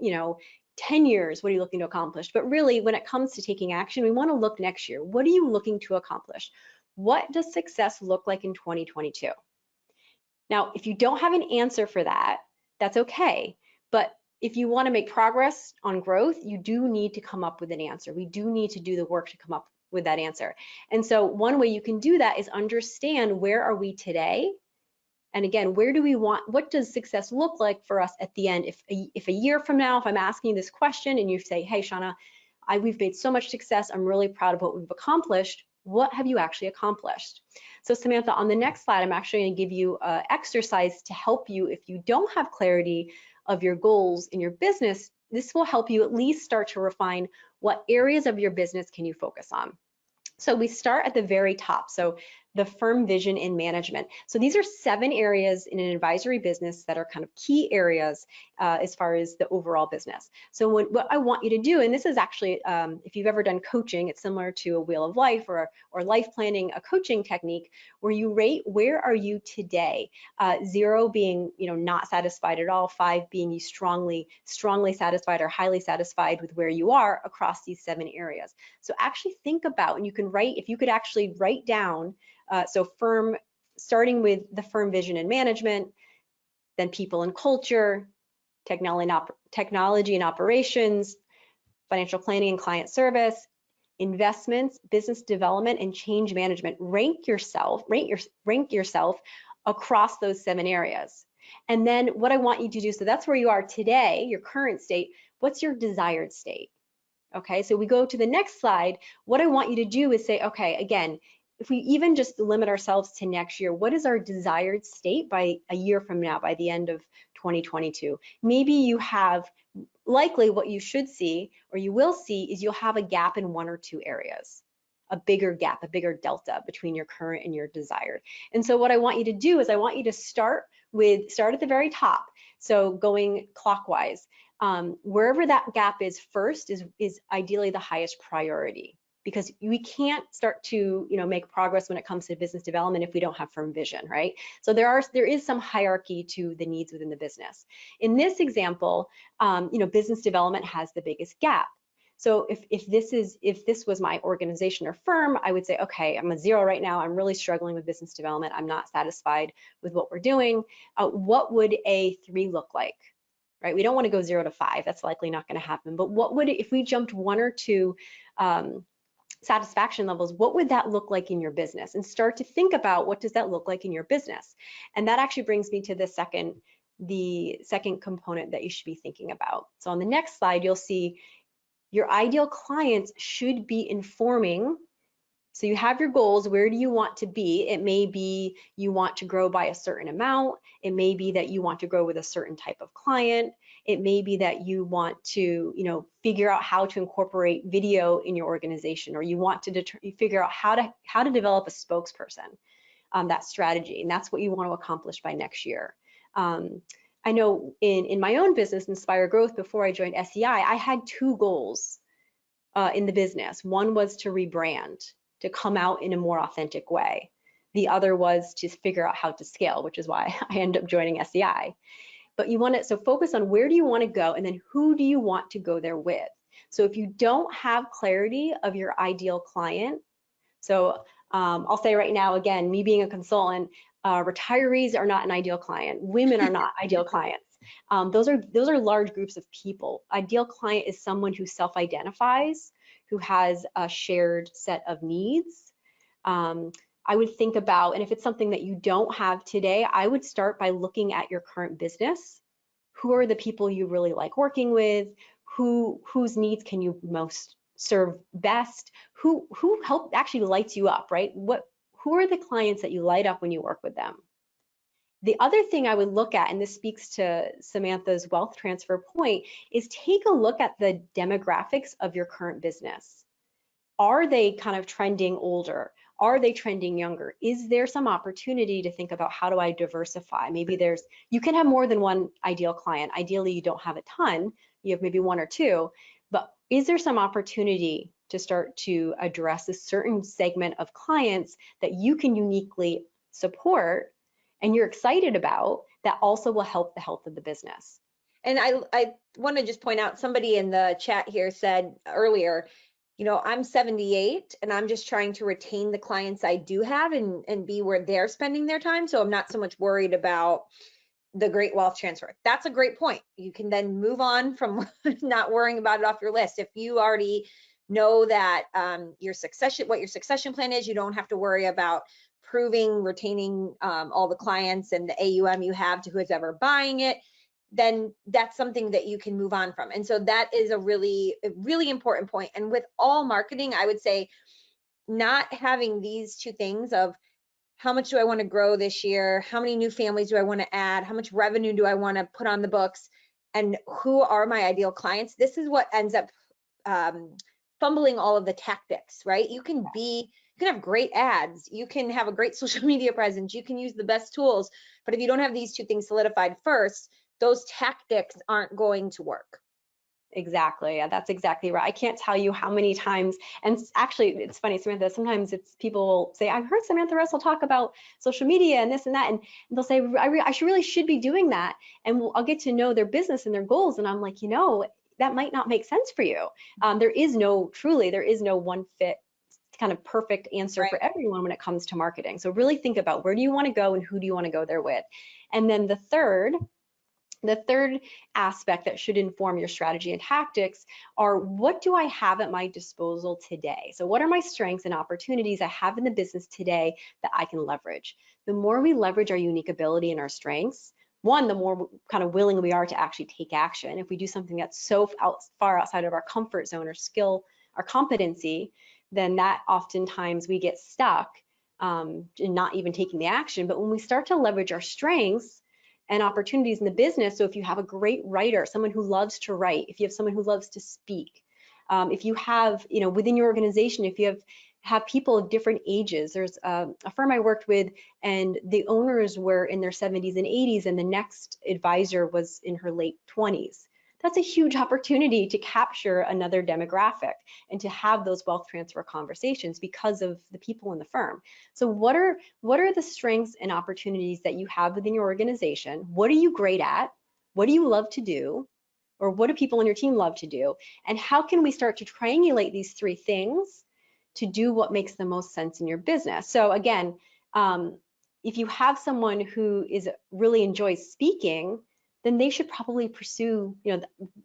[SPEAKER 2] 10 years, what are you looking to accomplish? But really, when it comes to taking action, we want to look next year. What are you looking to accomplish? What does success look like in 2022? Now, if you don't have an answer for that, that's okay. But if you want to make progress on growth, you do need to come up with an answer. We do need to do the work to come up with that answer. And so one way you can do that is understand, where are we today? And again, where do we want, what does success look like for us at the end? If a year from now, if I'm asking you this question and you say, hey, Shauna, we've made so much success, I'm really proud of what we've accomplished, what have you actually accomplished? So Samantha, on the next slide, I'm actually going to give you an exercise to help you if you don't have clarity of your goals in your business. This will help you at least start to refine what areas of your business can you focus on. So we start at the very top. So the firm vision in management. So these are 7 areas in an advisory business that are kind of key areas as far as the overall business. So what I want you to do, and this is actually, if you've ever done coaching, it's similar to a wheel of life or life planning, a coaching technique where you rate where are you today. 0 being not satisfied at all, 5 being you strongly satisfied or highly satisfied with where you are across these 7 areas. So actually think about, and you can write, if you could actually write down, so firm starting with the firm vision and management, then people and culture, technology and operations, financial planning and client service, investments, business development, and change management. Rank yourself across those 7 areas. And then what I want you to do, so that's where you are today, your current state. What's your desired state? Okay, so we go to the next slide. What I want you to do is say, okay, again, if we even just limit ourselves to next year, what is our desired state by a year from now, by the end of 2022? Maybe you have, likely what you should see, or you will see, is you'll have a gap in 1 or 2 areas, a bigger gap, a bigger delta between your current and your desired. And so what I want you to do is I want you to start at the very top. So going clockwise, wherever that gap is first is ideally the highest priority, because we can't start to make progress when it comes to business development if we don't have firm vision, right? So there is some hierarchy to the needs within the business. In this example, business development has the biggest gap. So if this was my organization or firm, I would say, okay, I'm a 0 right now. I'm really struggling with business development. I'm not satisfied with what we're doing. What would a 3 look like? Right? We don't want to go 0 to 5. That's likely not going to happen. But what would, if we jumped 1 or 2 satisfaction levels, what would that look like in your business? And start to think about, what does that look like in your business? And that actually brings me to the second component that you should be thinking about. So on the next slide, you'll see your ideal clients should be informing. So you have your goals. Where do you want to be? It may be you want to grow by a certain amount. It may be that you want to grow with a certain type of client. It may be that you want to, figure out how to incorporate video in your organization, or you want to figure out how to develop a spokesperson, that strategy, and that's what you want to accomplish by next year. I know in my own business, Inspire Growth, before I joined SEI, I had 2 goals in the business. One was to rebrand, to come out in a more authentic way. The other was to figure out how to scale, which is why I ended up joining SEI. But you want to, so focus on where do you want to go, and then who do you want to go there with? So if you don't have clarity of your ideal client, so I'll say right now, again, me being a consultant, retirees are not an ideal client. Women are not ideal clients. Those are large groups of people. Ideal client is someone who self-identifies, who has a shared set of needs. I would think about, and if it's something that you don't have today, I would start by looking at your current business. Who are the people you really like working with? Whose needs can you most serve best? Who actually lights you up, right? Who are the clients that you light up when you work with them? The other thing I would look at, and this speaks to Samantha's wealth transfer point, is take a look at the demographics of your current business. Are they kind of trending older? Are they trending younger? Is there some opportunity to think about, how do I diversify? Maybe you can have more than one ideal client. Ideally, you don't have a ton. You have maybe 1 or 2, but is there some opportunity to start to address a certain segment of clients that you can uniquely support and you're excited about, that also will help the health of the business?
[SPEAKER 1] And I want to just point out, somebody in the chat here said earlier, I'm 78 and I'm just trying to retain the clients I do have and be where they're spending their time. So I'm not so much worried about the great wealth transfer. That's a great point. You can then move on from not worrying about it off your list. If you already know that what your succession plan is, you don't have to worry about retaining all the clients and the AUM you have to who's ever buying it, then that's something that you can move on from. And so that is a really important point. And with all marketing, I would say not having these 2 things of how much do I want to grow this year? How many new families do I want to add? How much revenue do I want to put on the books? And who are my ideal clients? This is what ends up fumbling all of the tactics, right? You can have great ads. You can have a great social media presence. You can use the best tools. But if you don't have these 2 things solidified first, those tactics aren't going to work.
[SPEAKER 2] Exactly. Yeah, that's exactly right. I can't tell you how many times, and actually it's funny, Samantha, sometimes people will say, I've heard Samantha Russell talk about social media and this and that, and they'll say, I really should be doing that. And I'll get to know their business and their goals. And I'm like, that might not make sense for you. There is no one fit kind of perfect answer
[SPEAKER 1] Right.
[SPEAKER 2] for everyone when it comes to marketing. So really think about where do you want to go and who do you want to go there with. And then the third aspect that should inform your strategy and tactics are, what do I have at my disposal today? So what are my strengths and opportunities I have in the business today that I can leverage? The more we leverage our unique ability and our strengths, one, the more kind of willing we are to actually take action. If we do something that's so far outside of our comfort zone or skill, our competency, then that oftentimes we get stuck in not even taking the action. But when we start to leverage our strengths and opportunities in the business, so if you have a great writer, someone who loves to write, if you have someone who loves to speak, if you have, within your organization, if you have people of different ages. There's a firm I worked with, and the owners were in their 70s and 80s, and the next advisor was in her late 20s. That's a huge opportunity to capture another demographic and to have those wealth transfer conversations because of the people in the firm. So what are the strengths and opportunities that you have within your organization? What are you great at? What do you love to do? Or what do people on your team love to do? And how can we start to triangulate these three things to do what makes the most sense in your business? So again, if you have someone who really enjoys speaking, then they should probably pursue,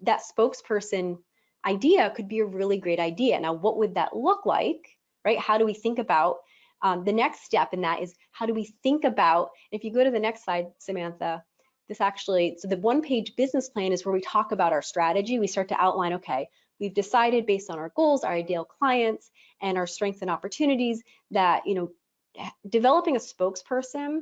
[SPEAKER 2] that spokesperson idea could be a really great idea. Now, what would that look like, right? How do we think about the next step in that is, how do we think about, if you go to the next slide, Samantha, so the one-page business plan is where we talk about our strategy. We start to outline, okay, we've decided based on our goals, our ideal clients, and our strengths and opportunities that, developing a spokesperson,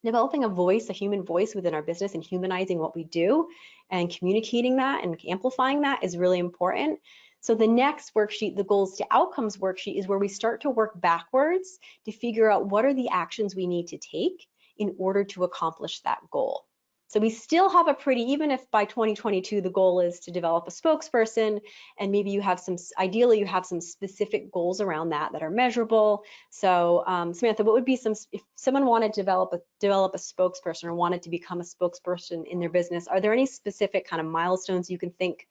[SPEAKER 2] developing a voice, a human voice within our business, and humanizing what we do and communicating that and amplifying that is really important. So the next worksheet, the goals to outcomes worksheet, is where we start to work backwards to figure out what are the actions we need to take in order to accomplish that goal. So we still have even if by 2022 the goal is to develop a spokesperson, and maybe ideally you have some specific goals around that are measurable. So Samantha, what would be if someone wanted to develop a spokesperson or wanted to become a spokesperson in their business, are there any specific kind of milestones you can think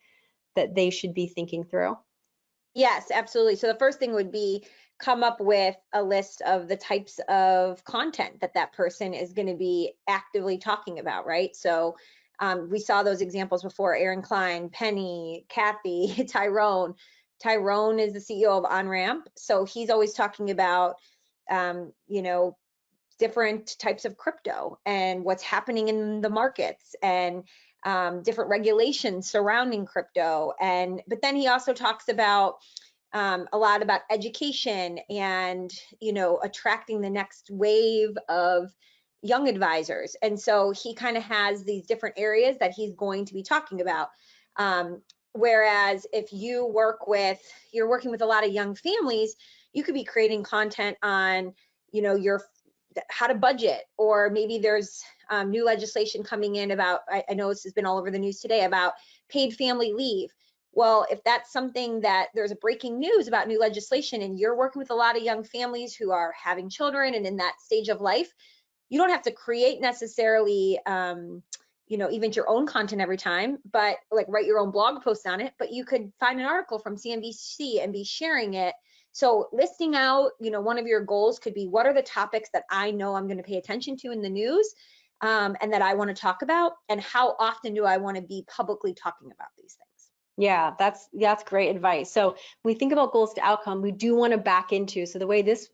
[SPEAKER 2] that they should be thinking through?
[SPEAKER 1] Yes, absolutely. So the first thing would be come up with a list of the types of content that person is going to be actively talking about, right? So we saw those examples before: Aaron Klein, Penny, Kathy, Tyrone. Tyrone is the CEO of OnRamp, so he's always talking about, different types of crypto and what's happening in the markets, and different regulations surrounding crypto. But then he also talks about a lot about education and, attracting the next wave of young advisors. And so he kind of has these different areas that he's going to be talking about. Whereas if you're working with a lot of young families, you could be creating content on, how to budget, or maybe there's new legislation coming in about, I know this has been all over the news today, about paid family leave. Well, if that's something that there's a breaking news about new legislation, and you're working with a lot of young families who are having children and in that stage of life, you don't have to create necessarily, even your own content every time, but like write your own blog post on it. But you could find an article from CNBC and be sharing it. So listing out, one of your goals could be, what are the topics that I know I'm going to pay attention to in the news, and that I want to talk about, and how often do I want to be publicly talking about these things?
[SPEAKER 2] Yeah, that's great advice. So when we think about goals to outcome, we do want to back into, so the way this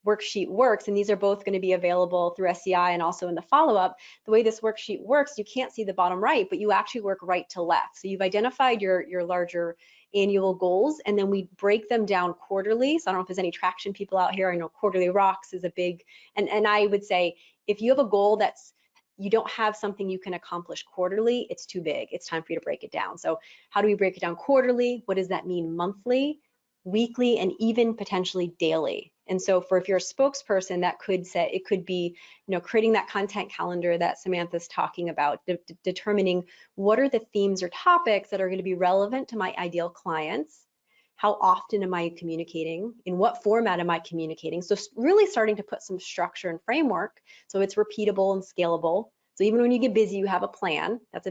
[SPEAKER 2] worksheet works, and these are both going to be available through SEI and also in the follow-up, the way this worksheet works, you can't see the bottom right, but you actually work right to left. So you've identified your larger annual goals, and then we break them down quarterly. So I don't know if there's any traction people out here. I know quarterly rocks is a big, and I would say if you have a goal you don't have something you can accomplish quarterly, it's too big. It's time for you to break it down. So how do we break it down quarterly? What does that mean monthly, weekly, and even potentially daily? And so if you're a spokesperson, it could be, creating that content calendar that Samantha's talking about, determining what are the themes or topics that are going to be relevant to my ideal clients. How often am I communicating? In what format am I communicating? So really starting to put some structure and framework so it's repeatable and scalable. So even when you get busy, you have a plan. That's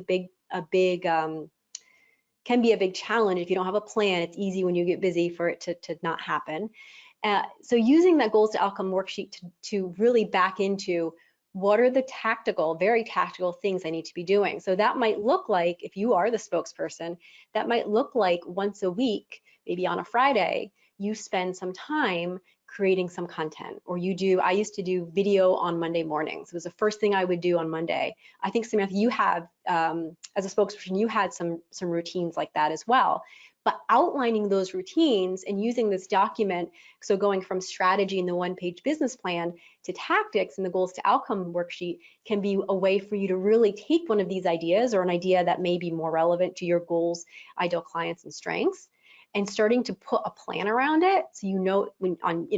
[SPEAKER 2] can be a big challenge. If you don't have a plan, it's easy when you get busy for it to not happen. So using that goals to outcome worksheet to really back into what are the tactical, very tactical things I need to be doing. So that might look like, if you are the spokesperson, that might look like once a week, maybe on a Friday, you spend some time creating some content, or I used to do video on Monday mornings. It was the first thing I would do on Monday. I think, Samantha, you have, as a spokesperson, you had some routines like that as well. But outlining those routines and using this document, so going from strategy in the one-page business plan to tactics in the goals to outcome worksheet, can be a way for you to really take one of these ideas, or an idea that may be more relevant to your goals, ideal clients, and strengths, and starting to put a plan around it. So when on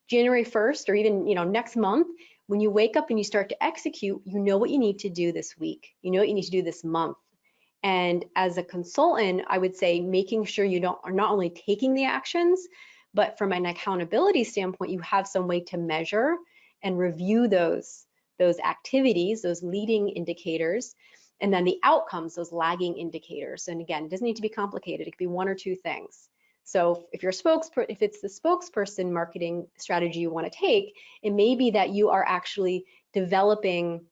[SPEAKER 2] January 1st, or even next month, when you wake up and you start to execute, you know what you need to do this week, you know what you need to do this month. And as a consultant, I would say making sure you are not only taking the actions, but from an accountability standpoint, you have some way to measure and review those activities, those leading indicators, and then the outcomes, those lagging indicators. And again, it doesn't need to be complicated. It could be one or two things. So if it's the spokesperson marketing strategy you want to take, it may be that you are actually developing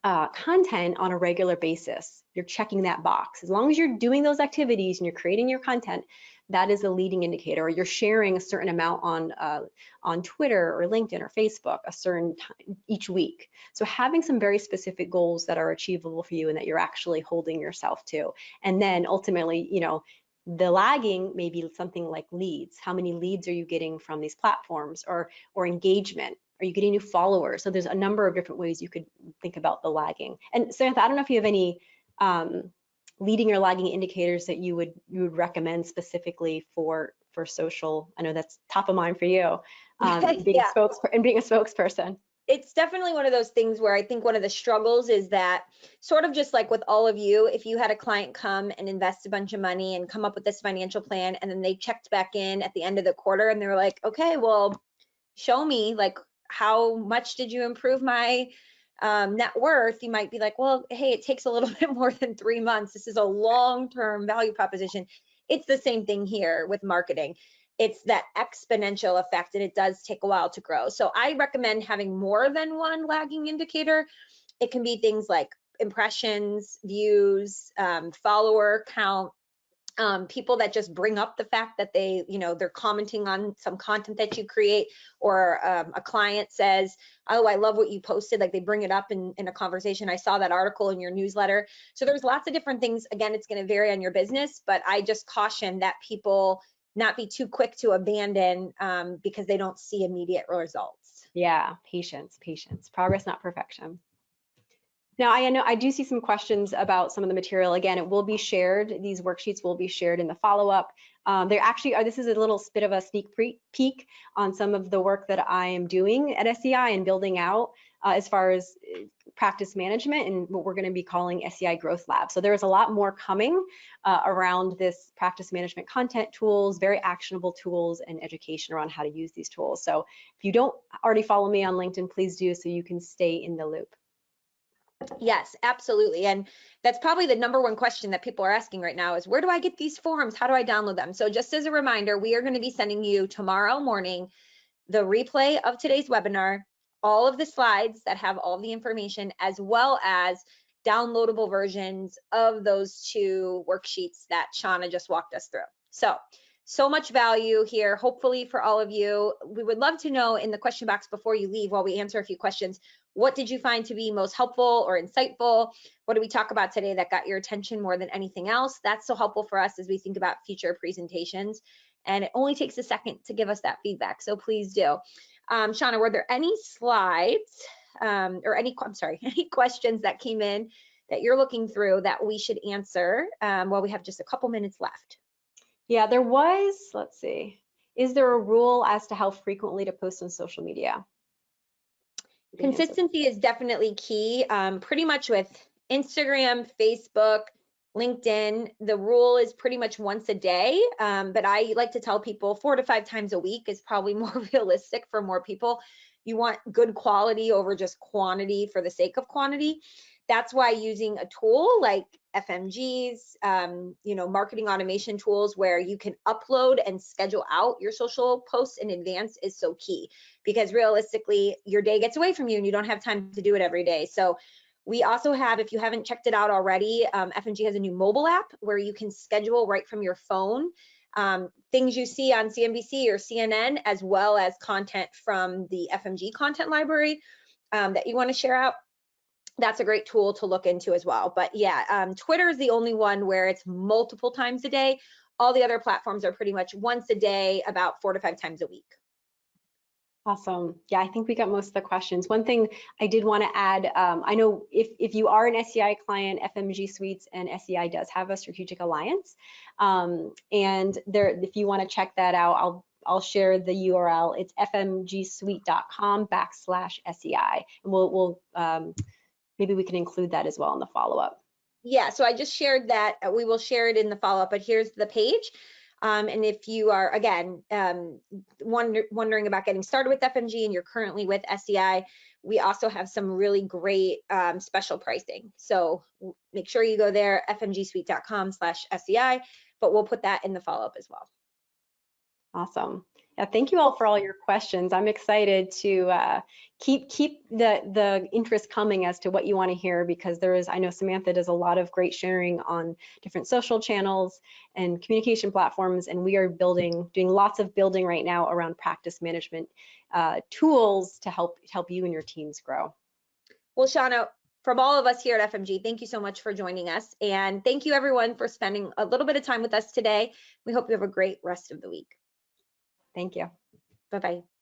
[SPEAKER 2] content on a regular basis. You're checking that box. As long as you're doing those activities and you're creating your content, that is a leading indicator. Or you're sharing a certain amount on Twitter or LinkedIn or Facebook a certain time each week. So having some very specific goals that are achievable for you and that you're actually holding yourself to. And then ultimately, the lagging may be something like leads. How many leads are you getting from these platforms, or engagement? Are you getting new followers? So there's a number of different ways you could think about the lagging. And Samantha, I don't know if you have any leading or lagging indicators that you would recommend specifically for social. I know that's top of mind for you, being a spokesperson.
[SPEAKER 1] It's definitely one of those things where I think one of the struggles is that, sort of just like with all of you, if you had a client come and invest a bunch of money and come up with this financial plan, and then they checked back in at the end of the quarter and they were like, okay, well, show me, like, how much did you improve my net worth? You might be like, well, hey, it takes a little bit more than 3 months. This is a long-term value proposition. It's the same thing here with marketing. It's that exponential effect, and it does take a while to grow. So I recommend having more than one lagging indicator. It can be things like impressions, views, follower count, people that just bring up the fact that they're commenting on some content that you create, or a client says, oh, I love what you posted, like they bring it up in a conversation. I saw that article in your newsletter. So there's lots of different things. Again, it's going to vary on your business, but I just caution that people not be too quick to abandon because they don't see immediate results.
[SPEAKER 2] Yeah, patience, progress, not perfection. Now, I know I do see some questions about some of the material. Again, it will be shared. These worksheets will be shared in the follow-up. There actually are, this is a little bit of a sneak peek on some of the work that I am doing at SEI and building out as far as practice management and what we're going to be calling SEI Growth Lab. So there's a lot more coming around this practice management content tools, very actionable tools, and education around how to use these tools. So if you don't already follow me on LinkedIn, please do, so you can stay in the loop.
[SPEAKER 1] Yes, absolutely. And that's probably the number one question that people are asking right now is, where do I get these forms? How do I download them? So just as a reminder, we are going to be sending you tomorrow morning the replay of today's webinar, all of the slides that have all the information, as well as downloadable versions of those 2 worksheets that Shauna just walked us through. So much value here, hopefully, for all of you. We would love to know in the question box before you leave, while we answer a few questions, what did you find to be most helpful or insightful? What did we talk about today that got your attention more than anything else? That's so helpful for us as we think about future presentations. And it only takes a second to give us that feedback, so please do. Shauna, were there any slides or any questions that came in that you're looking through that we should answer while we have just a couple minutes left?
[SPEAKER 2] Yeah, there was, let's see. Is there a rule as to how frequently to post on social media?
[SPEAKER 1] Consistency is definitely key. Pretty much with Instagram, Facebook, LinkedIn, the rule is pretty much once a day. But I like to tell people 4 to 5 times a week is probably more realistic for more people. you want good quality over just quantity for the sake of quantity. That's why using a tool like FMG's, marketing automation tools where you can upload and schedule out your social posts in advance is so key, because realistically your day gets away from you and you don't have time to do it every day. So we also have, if you haven't checked it out already, FMG has a new mobile app where you can schedule right from your phone things you see on CNBC or CNN, as well as content from the FMG content library that you want to share out. That's a great tool to look into as well. But yeah, Twitter is the only one where it's multiple times a day. All the other platforms are pretty much once a day, about 4 to 5 times a week.
[SPEAKER 2] Awesome. Yeah, I think we got most of the questions. One thing I did want to add, I know if you are an SEI client, FMG Suites and SEI does have a strategic alliance. And there, if you want to check that out, I'll share the URL. It's fmgsuite.com/SEI. And we'll maybe we can include that as well in the follow-up.
[SPEAKER 1] Yeah, so I just shared that. We will share it in the follow-up, but here's the page. And if you are, again, wondering about getting started with FMG and you're currently with SEI, we also have some really great special pricing. So make sure you go there, fmgsuite.com/SEI, but we'll put that in the follow-up as well.
[SPEAKER 2] Awesome. Yeah, thank you all for all your questions. I'm excited to keep the interest coming as to what you want to hear, because I know Samantha does a lot of great sharing on different social channels and communication platforms, and we are doing lots of building right now around practice management tools to help you and your teams grow.
[SPEAKER 1] Well, Shauna, from all of us here at FMG, thank you so much for joining us, and thank you everyone for spending a little bit of time with us today. We hope you have a great rest of the week.
[SPEAKER 2] Thank you.
[SPEAKER 1] Bye-bye.